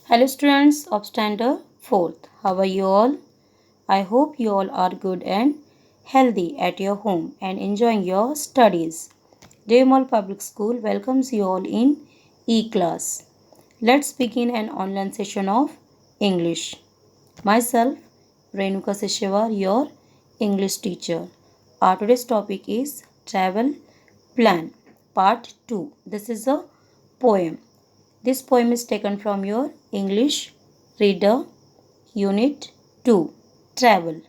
Hello students of standard 4th. How are you all? I hope you all are good and healthy at your home and enjoying your studies. Jayamal Public School welcomes you all in E-class. Let's begin an online session of English. Myself, Renuka Seshwar, your English teacher. Our today's topic is Travel Plan, Part 2. This is a poem. This poem is taken from your English Reader Unit 2 Travel.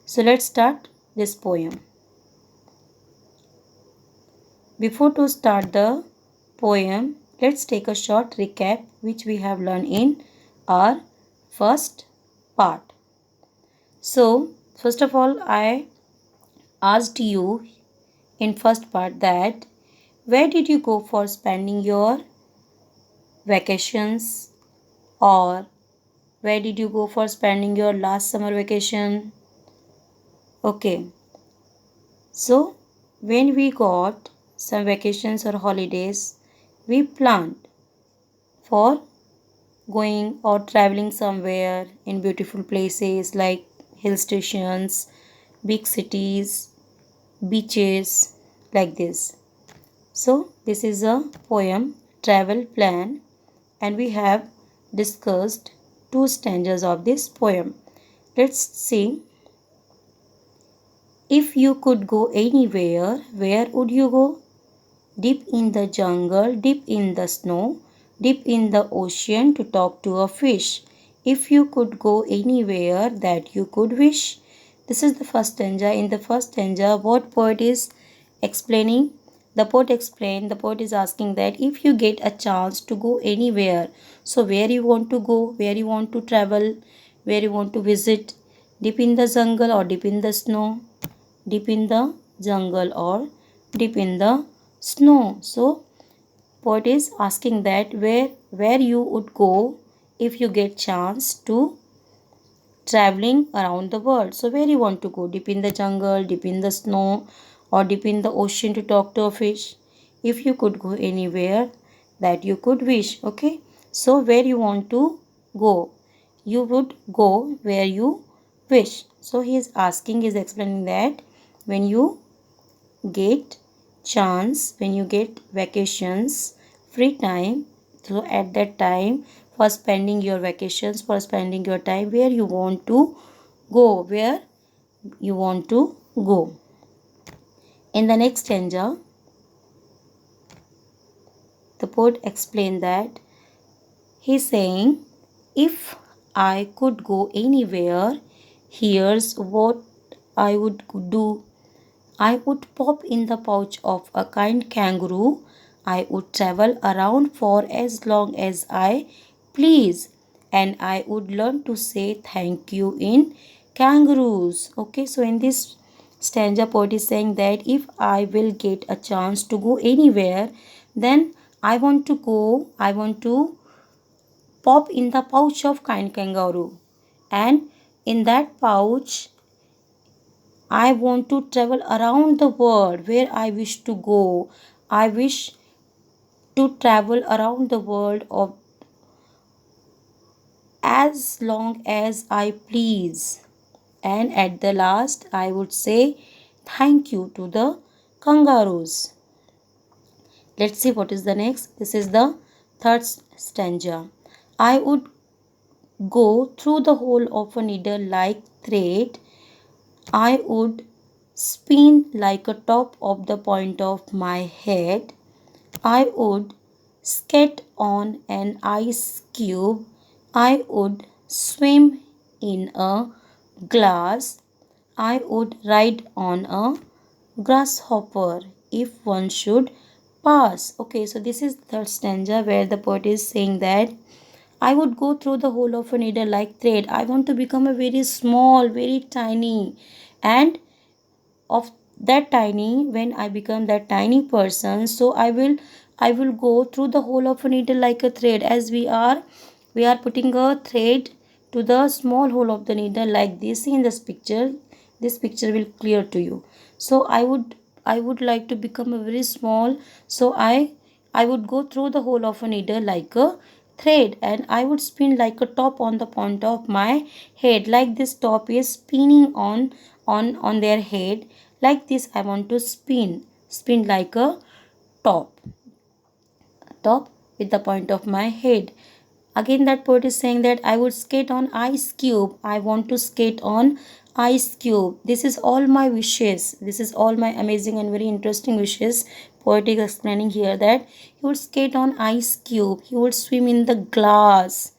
So let's start this poem. Before to start the poem, let's take a short recap which we have learned in our first part. So first of all, I asked you in first part that where did you go for spending your vacations, or where did you go for spending your last summer vacation? Okay, so when we got some vacations or holidays, we planned for going or traveling somewhere in beautiful places like hill stations, big cities, beaches, like this. So this is a poem Travel Plan, and we have discussed two stanzas of this poem. Let's see. If you could go anywhere, where would you go? Deep in the jungle, deep in the snow, deep in the ocean to talk to a fish. If you could go anywhere that you could wish. This is the first stanza. In the first stanza, what poet is explaining? The poet is asking that if you get a chance to go anywhere, so where you want to go, where you want to travel, where you want to visit, deep in the jungle or deep in the snow, deep in the jungle or deep in the snow. So poet is asking that where you would go if you get chance to traveling around the world. So where you want to go? Deep in the jungle, deep in the snow, or deep in the ocean to talk to a fish. If you could go anywhere that you could wish. Okay, so where you want to go, you would go where you wish. So he is asking, is explaining that when you get chance, when you get vacations, free time, so at that time, for spending your vacations, for spending your time, where you want to go, where you want to go. In the next stanza, the poet explained that he's saying, if I could go anywhere, here's what I would do. I would pop in the pouch of a kind kangaroo. I would travel around for as long as I please, and I would learn to say thank you in kangaroos. Okay, so in this stanza, poet is saying that if I will get a chance to go anywhere, then I want to pop in the pouch of kind kangaroo, and in that pouch I want to travel around the world where I wish to go. I wish to travel around the world of as long as I please. And at the last, I would say thank you to the kangaroos. Let's see what is the next. This is the third stanza. I would go through the hole of a needle like thread. I would spin like a top of the point of my head. I would skate on an ice cube. I would swim in a glass. I would ride on a grasshopper if one should pass. Okay, so this is the third stanza where the poet is saying that I would go through the hole of a needle like thread. I want to become a very small, very tiny, and of that tiny, when I become that tiny person, so I will go through the hole of a needle like a thread, as we are putting a thread to the small hole of the needle like this. See in this picture will clear to you. So I would like to become a very small, so I would go through the hole of a needle like a thread, and I would spin like a top on the point of my head, like this top is spinning on their head. Like this I want to spin like a top top with the point of my head. Again, that poet is saying that I would skate on ice cube. I want to skate on ice cube. This is all my wishes. This is all my amazing and very interesting wishes. Poet is explaining here that he would skate on ice cube. He would swim in the glass.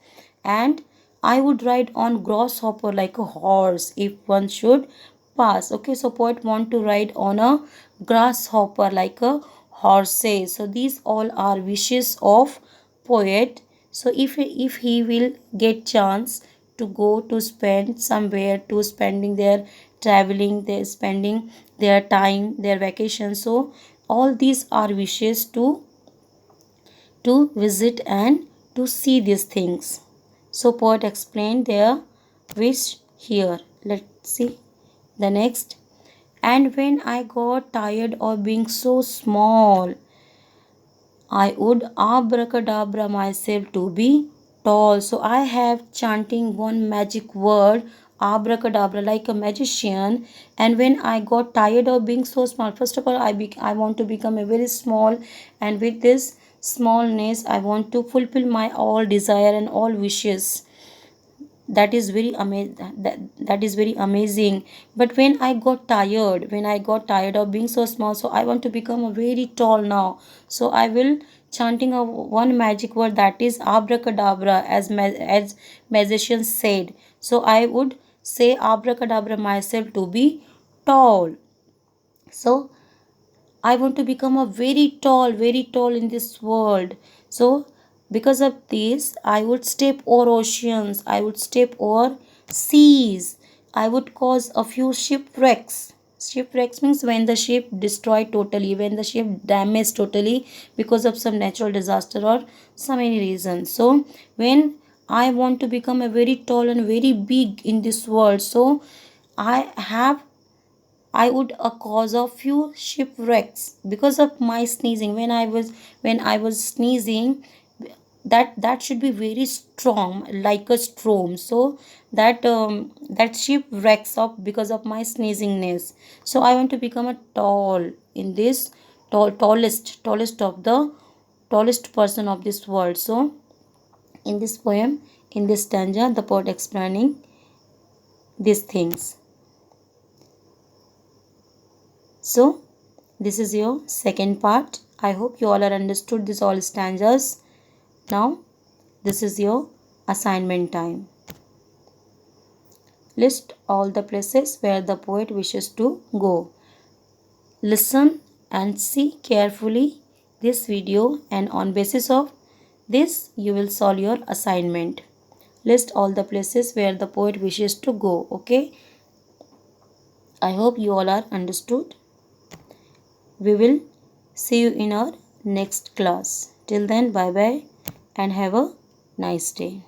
And I would ride on grasshopper like a horse if one should pass. Okay, so poet want to ride on a grasshopper like a horses. So these all are wishes of poet. So if he will get chance to go to spend somewhere, to spending their traveling, their spending their time, their vacation, so all these are wishes to visit and to see these things. So poet explained their wish here. Let's see the next. And when I got tired of being so small, I would abracadabra myself to be tall. So I have chanting one magic word, abracadabra, like a magician. And when I got tired of being so small, first of all, I want to become a very small, and with this smallness, I want to fulfill my all desire and all wishes. That is very amazing. That is very amazing. But when I got tired of being so small, so I want to become a very tall now. So I will chanting a one magic word, that is abracadabra, as magician said. So I would say abracadabra myself to be tall. So I want to become a very tall in this world. So, because of this, I would step over oceans, I would step over seas, I would cause a few shipwrecks. Shipwrecks means when the ship destroyed totally, when the ship damaged totally because of some natural disaster or some any reason. So, when I want to become a very tall and very big in this world, so I would cause a few shipwrecks because of my sneezing. When I was sneezing, that should be very strong, like a storm. So that shipwrecks up because of my sneezingness. So I want to become a tall in this tallest of the tallest person of this world. So in this poem, in this stanza, the poet explaining these things. So this is your second part. I hope you all are understood this all stanzas. Now this is your assignment time. List all the places where the poet wishes to go. Listen and see carefully this video, and on basis of this you will solve your assignment. List all the places where the poet wishes to go. Okay, I hope you all are understood. We will see you in our next class. Till then, bye bye and have a nice day.